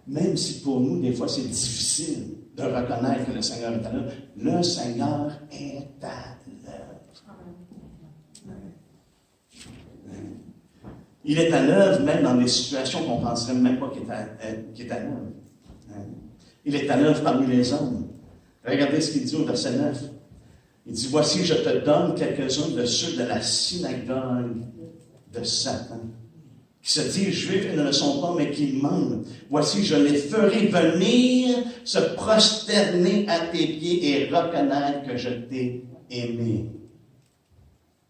Même si pour nous, des fois, c'est difficile de reconnaître que le Seigneur est à l'œuvre, le Seigneur est à l'œuvre. Il est à l'œuvre même dans des situations qu'on ne penserait même pas qu'il est à l'œuvre. Il est à l'œuvre parmi les hommes. Regardez ce qu'il dit au verset 9. Il dit, voici, je te donne quelques-uns de ceux de la synagogue de Satan, qui se disent juifs et ne le sont pas, mais qui mentent. Voici, je les ferai venir se prosterner à tes pieds et reconnaître que je t'ai aimé.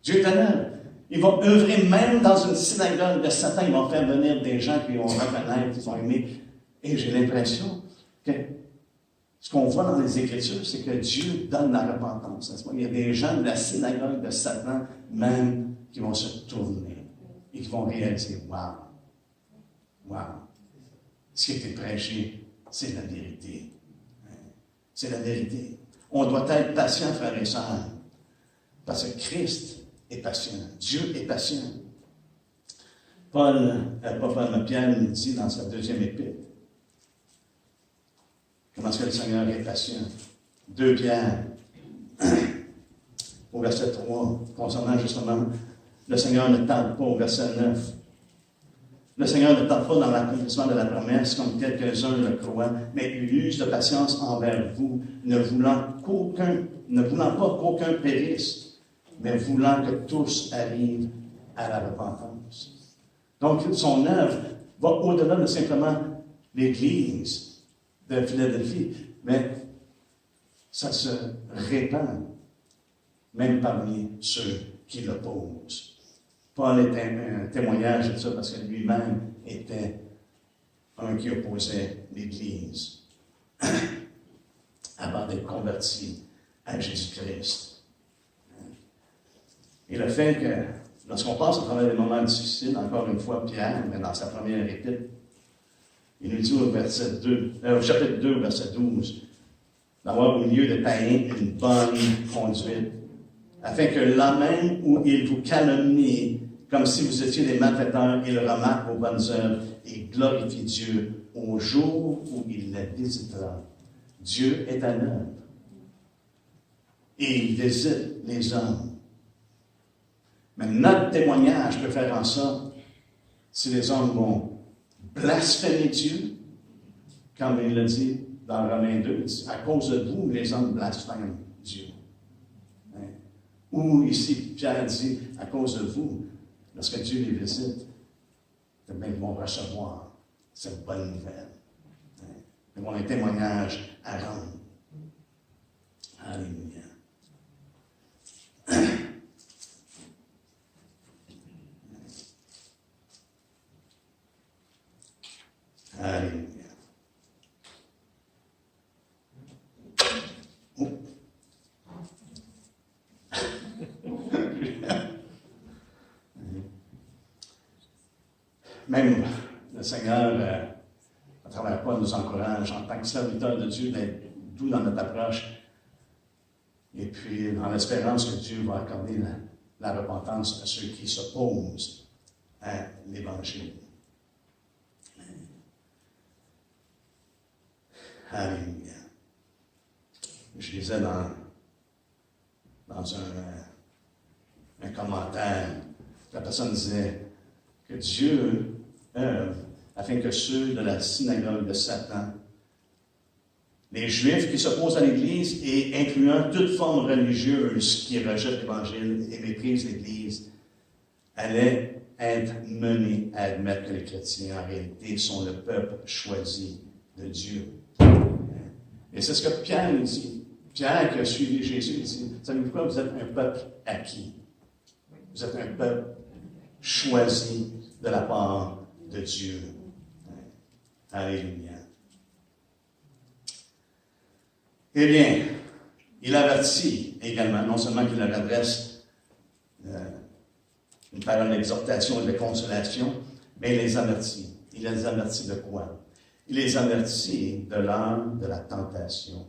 Dieu est à l'œuvre. Ils vont œuvrer même dans une synagogue de Satan. Ils vont faire venir des gens qui vont reconnaître, qui vont aimer. Et j'ai l'impression que ce qu'on voit dans les Écritures, c'est que Dieu donne la repentance. N'est-ce pas? Il y a des gens de la synagogue de Satan même qui vont se tourner et qui vont réaliser, wow, ce qui a été prêché, c'est la vérité. C'est la vérité. On doit être patient, frères et sœurs, parce que Christ est patient. Dieu est patient. Pierre nous dit dans sa deuxième épître, comment est-ce que le Seigneur est patient? 2 Pierre, au verset 3, concernant justement, le Seigneur ne tarde pas, au verset 9. Le Seigneur ne tarde pas dans l'accomplissement de la promesse, comme quelques-uns le croient, mais il use de patience envers vous, ne voulant pas qu'aucun périsse, mais voulant que tous arrivent à la repentance. Donc, son œuvre va au-delà de simplement l'Église de Philadelphie, mais ça se répand, même parmi ceux qui l'opposent. Paul est un témoignage de ça parce que lui-même était un qui opposait l'Église avant d'être converti à Jésus-Christ. Et le fait que, lorsqu'on passe à travers des moments difficiles, encore une fois, Pierre, mais dans sa première épître, il nous dit au chapitre 2, verset 12, d'avoir au milieu des païens une bonne conduite, afin que là même où ils vous calomnient, comme si vous étiez des malfaiteurs, ils remarquent vos bonnes œuvres et glorifient Dieu au jour où il les visitera. Dieu est à l'œuvre. Et il visite les hommes. Mais notre témoignage peut faire en sorte, si les hommes vont blasphémer Dieu, comme il le dit dans Romains 2, il dit, à cause de vous, les hommes blasphèment Dieu. Hein? Ou ici, Pierre dit, à cause de vous, lorsque Dieu les visite, ils vont recevoir cette bonne nouvelle. Hein? Ils vont un témoignage à rendre. Alléluia. Alléluia. Oh. Même le Seigneur, à travers quoi nous encourage en tant que serviteur de Dieu d'être doux dans notre approche et puis dans l'espérance que Dieu va accorder la repentance à ceux qui s'opposent à l'Évangile. Alléluia. Je lisais dans un commentaire, la personne disait que Dieu œuvre afin que ceux de la synagogue de Satan, les Juifs qui s'opposent à l'Église et incluant toute forme religieuse qui rejette l'Évangile et méprise l'Église, allaient être menés à admettre que les chrétiens, en réalité, sont le peuple choisi de Dieu. Et c'est ce que Pierre nous dit. Pierre qui a suivi Jésus, il dit, savez-vous quoi, vous êtes un peuple acquis. Vous êtes un peuple choisi de la part de Dieu. Alléluia. Eh bien, il avertit également, non seulement qu'il leur adresse une parole d'exhortation et de consolation, mais il les avertit. Il les avertit de quoi? Il les avertit de l'heure de la tentation.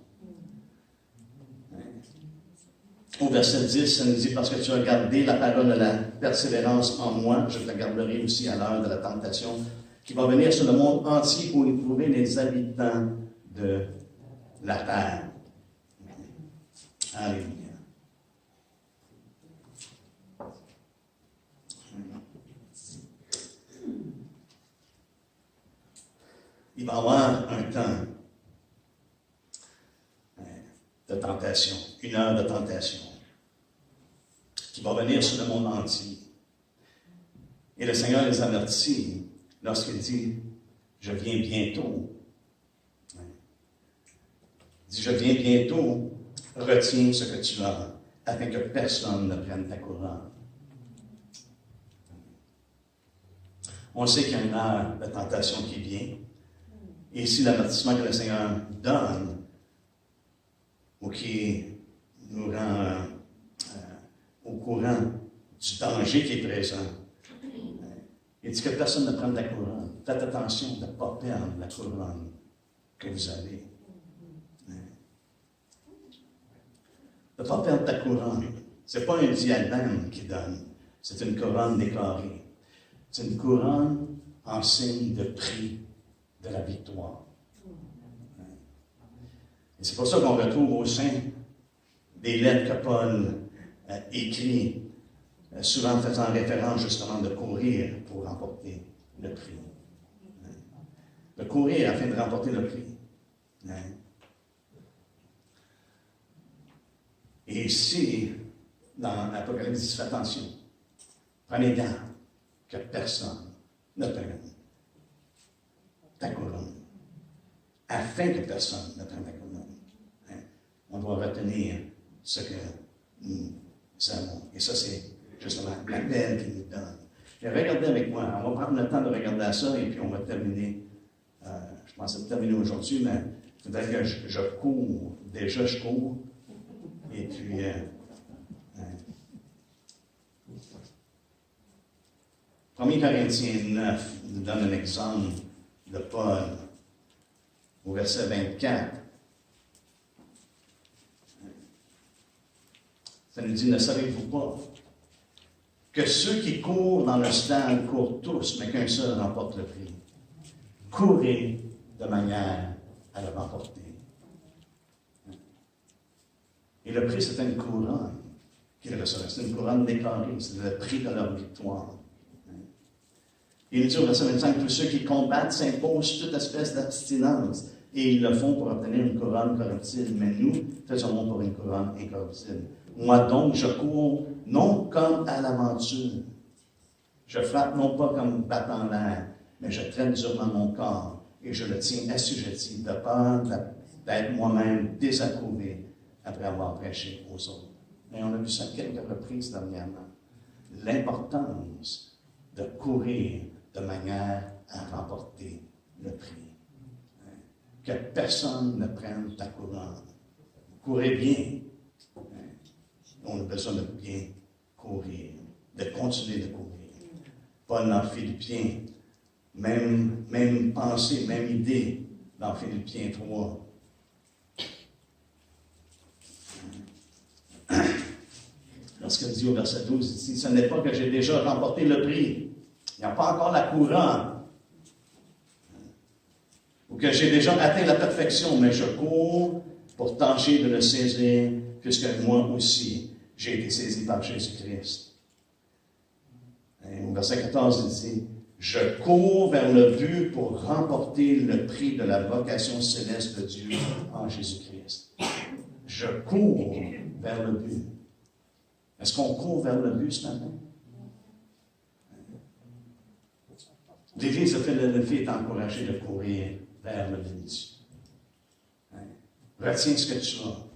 Au verset 10, ça nous dit, parce que tu as gardé la parole de la persévérance en moi, je te garderai aussi à l'heure de la tentation, qui va venir sur le monde entier pour éprouver les habitants de la terre. Alléluia. Il va y avoir un temps de tentation, une heure de tentation, qui va venir sur le monde entier. Et le Seigneur les avertit lorsqu'il dit, je viens bientôt. Il dit, je viens bientôt, retiens ce que tu as, afin que personne ne prenne ta couronne. On sait qu'il y a une heure de tentation qui vient. Et ici, l'avertissement que le Seigneur donne, ou qui nous rend au courant du danger qui est présent, il dit que personne ne prenne la couronne. Faites attention de ne pas perdre la couronne que vous avez. De ne pas perdre ta couronne. Ce n'est pas un diadème qui donne, c'est une couronne décorée. C'est une couronne en signe de prix de la victoire. Et c'est pour ça qu'on retrouve au sein des lettres que Paul écrit, souvent faisant référence justement de courir pour remporter le prix. De courir afin de remporter le prix. Et ici, dans l'Apocalypse, il dit, fais attention, prenez garde que personne ne prenne ta couronne, afin que personne ne prenne ta couronne. on doit retenir ce que nous avons. Et ça, c'est justement l'appel qu'il nous donne. Et regardez avec moi, on va prendre le temps de regarder à ça et puis on va terminer. Je pensais terminer aujourd'hui, mais il faudrait que je cours. Déjà, je cours. Et puis, 1 Corinthiens 9 nous donne un exemple de Paul au verset 24. Ça nous dit, ne savez-vous pas que ceux qui courent dans le stade courent tous, mais qu'un seul remporte le prix. Courez de manière à le remporter. Et le prix, c'était une couronne qu'ils recevaient. C'est une couronne décorée. C'est le prix de leur victoire. Il dit au verset 25, tous ceux qui combattent s'imposent toute espèce d'abstinence. Et ils le font pour obtenir une couronne corruptible. Mais nous, faisons pour une couronne incorruptible. Moi donc, je cours non comme à l'aventure. Je frappe non pas comme battant l'air, mais je traite durement mon corps et je le tiens assujetti de peur d'être moi-même désapprouvé après avoir prêché aux autres. Et on a vu ça quelques reprises dernièrement. L'importance de courir de manière à remporter le prix. Que personne ne prenne ta couronne. Courez bien. On a besoin de bien courir, de continuer de courir. Paul dans Philippiens, même pensée, même idée dans Philippiens 3. Lorsqu'il dit au verset 12, il dit, ce n'est pas que j'ai déjà remporté le prix. Il n'y a pas encore la couronne. Ou que j'ai déjà atteint la perfection, mais je cours pour tâcher de le saisir, puisque moi aussi, j'ai été saisi par Jésus-Christ. Et au verset 14, il dit, je cours vers le but pour remporter le prix de la vocation céleste de Dieu en Jésus-Christ. Je cours vers le but. Est-ce qu'on court vers le but ce matin? L'Église de Philadelphie est encouragée de courir vers le but. Retiens ce que tu as.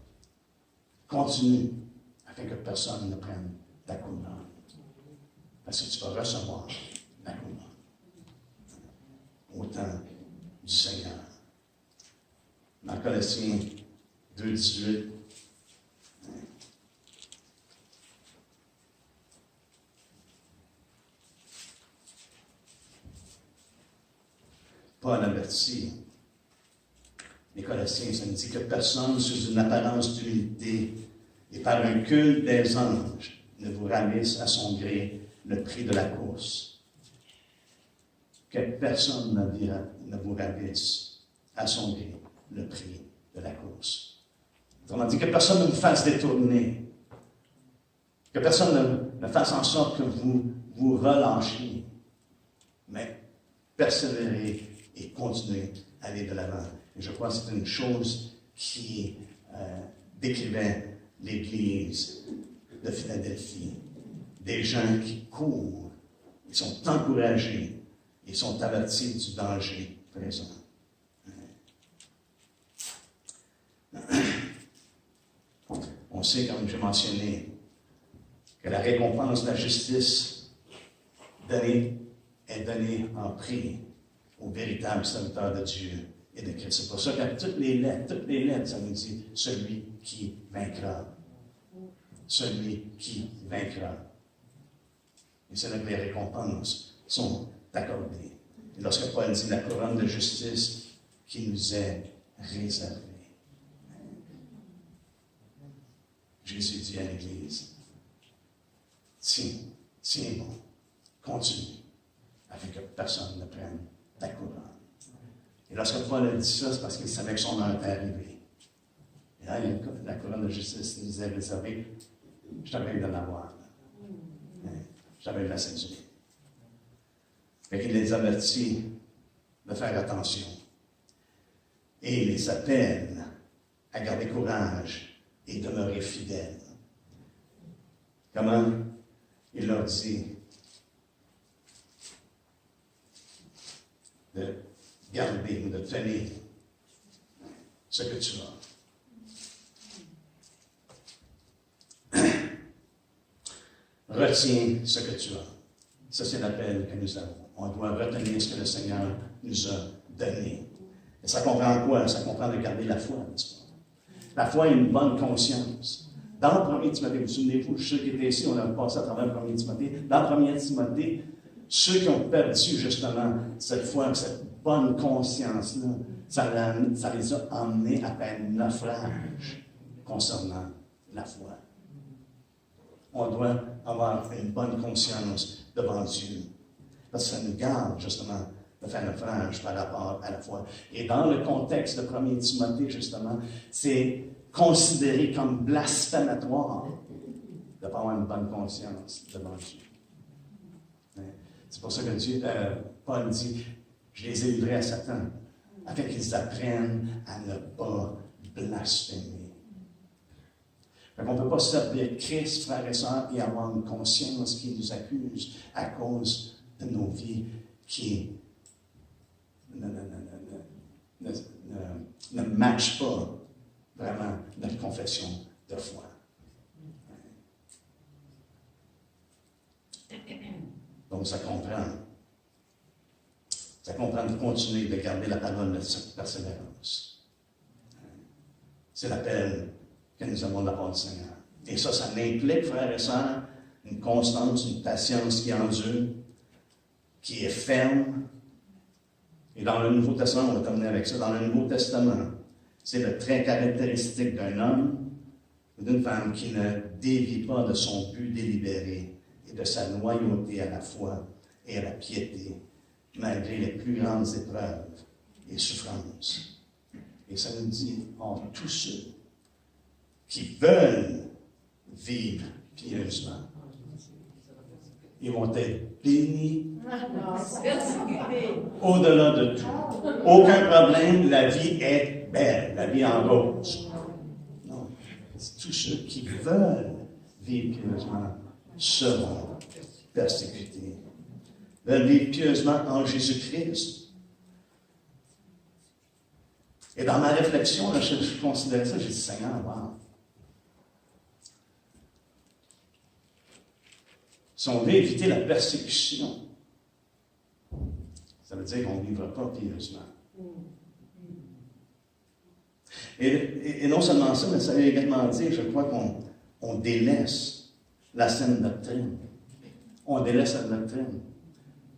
Continue afin que personne ne prenne ta couronne. Parce que tu vas recevoir la couronne. Au temps du Seigneur. Dans Colossiens 2:18, Paul avertit les Colossiens, ça nous dit que personne, sous une apparence d'humilité et par un culte des anges, ne vous ravisse à son gré le prix de la course. Que personne ne vous ravisse à son gré le prix de la course. Autrement dit, que personne ne vous fasse détourner. Que personne ne fasse en sorte que vous vous relâchiez. Mais persévérez et continuez à aller de l'avant. Et je crois que c'est une chose qui décrivait l'Église de Philadelphie. Des gens qui courent, ils sont encouragés, ils sont avertis du danger présent. On sait, comme j'ai mentionné, que la récompense de la justice est donnée en prix aux véritables serviteurs de Dieu et de Christ. C'est pour ça qu'à toutes les lettres, ça nous dit « celui qui vaincra ». Celui qui vaincra. Et c'est là que les récompenses sont accordées. Et lorsque Paul dit la couronne de justice qui nous est réservée. Jésus dit à l'Église, tiens bon, continue, afin que personne ne prenne ta couronne. Et lorsque Paul a dit ça, c'est parce qu'il savait que son heure était arrivée. Et là, la couronne de justice qui nous est réservée, je t'avais d'en avoir. Je t'avais de la séduire. Fait qu'il les avertit de faire attention. Et il les appelle à garder courage et demeurer fidèles. Comment? Il leur dit de garder ou de tenir ce que tu as. retiens ce que tu as. Ça, c'est l'appel que nous avons. On doit retenir ce que le Seigneur nous a donné. Et ça comprend quoi? Ça comprend de garder la foi, n'est-ce pas? La foi est une bonne conscience. Dans le 1er Timothée, vous vous souvenez-vous, ceux qui étaient ici, on a passé à travers le 1er Timothée. Dans le 1er Timothée, ceux qui ont perdu justement cette foi, cette bonne conscience-là, ça les a emmenés à faire un naufrage concernant la foi. On doit avoir une bonne conscience devant Dieu. Parce que ça nous garde justement de faire naufrage par rapport à la foi. Et dans le contexte de 1er Timothée, justement, c'est considéré comme blasphématoire de ne pas avoir une bonne conscience devant Dieu. C'est pour ça que Paul dit, je les ai livrés à Satan, afin qu'ils apprennent à ne pas blasphémer. On ne peut pas servir Christ, frères et sœurs, et avoir une conscience qui nous accuse à cause de nos vies qui ne matchent pas vraiment notre confession de foi. Donc, ça comprend. Ça comprend de continuer de garder la parole de cette persévérance. C'est l'appel que nous avons de la part du Seigneur. Et ça implique, frères et sœurs, une constance, une patience qui endure, qui est ferme. Et dans le Nouveau Testament, on va terminer avec ça, dans le Nouveau Testament, c'est le trait caractéristique d'un homme ou d'une femme qui ne dévie pas de son but délibéré et de sa loyauté à la foi et à la piété, malgré les plus grandes épreuves et souffrances. Et ça nous dit, tous ceux qui veulent vivre pieusement, ils vont être bénis au-delà de tout. Aucun problème, la vie est belle, la vie en rose. Non, tous ceux qui veulent vivre pieusement seront persécutés. Veulent vivre pieusement en Jésus-Christ. Et dans ma réflexion, là, je considérais ça, j'ai dit, Seigneur, wow. Si on veut éviter la persécution, ça veut dire qu'on ne vivra pas pieusement. Et non seulement ça, mais ça veut également dire, je crois qu'on délaisse la saine doctrine. On délaisse la doctrine.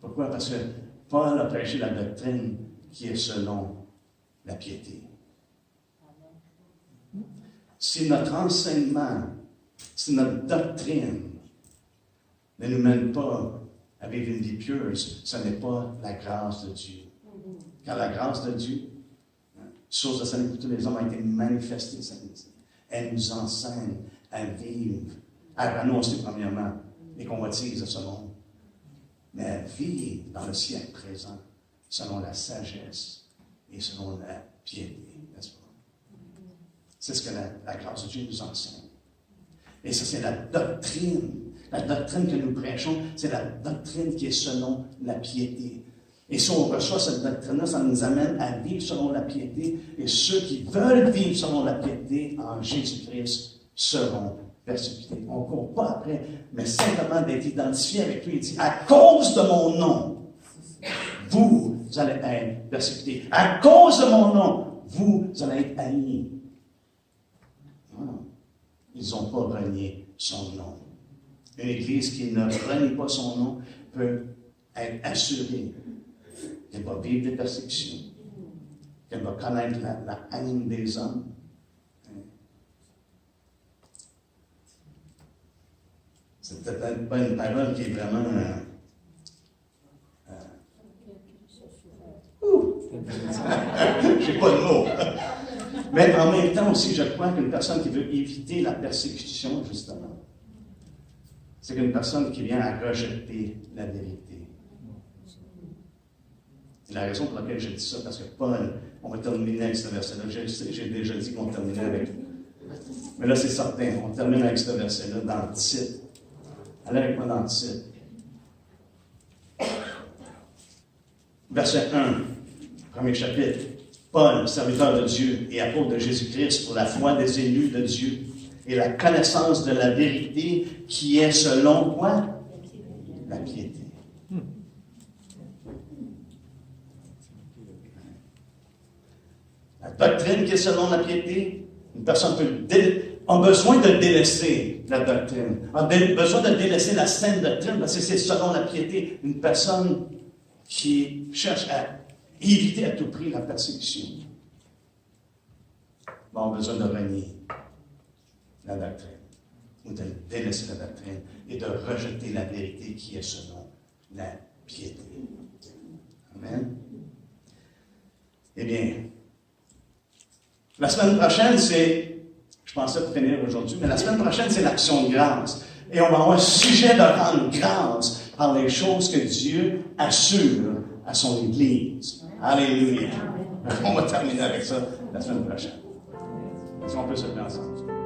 Pourquoi? Parce que Paul a prêché la doctrine qui est selon la piété. Si notre enseignement, si notre doctrine ne nous mène pas à vivre une vie pieuse, ce n'est pas la grâce de Dieu. Car la grâce de Dieu, source de salut pour tous les hommes, a été manifestée, ça nous dit. Elle nous enseigne à vivre, à renoncer premièrement les convoitises de ce monde, mais à vivre dans le siècle présent, selon la sagesse et selon la piété, n'est-ce pas? C'est ce que la grâce de Dieu nous enseigne. Et ça, c'est la doctrine. La doctrine que nous prêchons, c'est la doctrine qui est selon la piété. Et si on reçoit cette doctrine-là, ça nous amène à vivre selon la piété. Et ceux qui veulent vivre selon la piété en Jésus-Christ seront persécutés. On ne court pas après, mais simplement d'être identifié avec lui. Il dit, à cause de mon nom, vous allez être persécutés. À cause de mon nom, vous allez être haïs. Ils n'ont pas renié son nom. Une Église qui ne renie pas son nom peut être assurée qu'elle va vivre des persécutions, qu'elle va connaître la haine des hommes. C'est peut-être pas une parole qui est vraiment... J'ai pas de mots. Mais en même temps aussi, je crois qu'une personne qui veut éviter la persécution, justement, c'est qu'une personne qui vient à rejeter la vérité. C'est la raison pour laquelle je dis ça, parce que Paul, on va terminer avec ce verset-là. J'ai déjà dit qu'on terminait avec. Mais là, c'est certain, on termine avec ce verset-là dans Tite. Allez avec moi dans Tite. Verset 1, premier chapitre. Paul, serviteur de Dieu et apôtre de Jésus-Christ pour la foi des élus de Dieu et la connaissance de la vérité qui est selon quoi? La piété. La doctrine qui est selon la piété, une personne a besoin de délaisser la doctrine, a besoin de délaisser la saine doctrine, parce que c'est selon la piété. Une personne qui cherche à éviter à tout prix la persécution va avoir besoin de renier la doctrine, ou de délaisser la doctrine, et de rejeter la vérité qui est selon la piété. Amen. Eh bien, la semaine prochaine, je pensais finir aujourd'hui, mais la semaine prochaine, c'est l'action de grâce. Et on va avoir un sujet de rendre grâce par les choses que Dieu assure à son Église. Alléluia. On va terminer avec ça la semaine prochaine. Est-ce qu'on peut se mettre ensemble?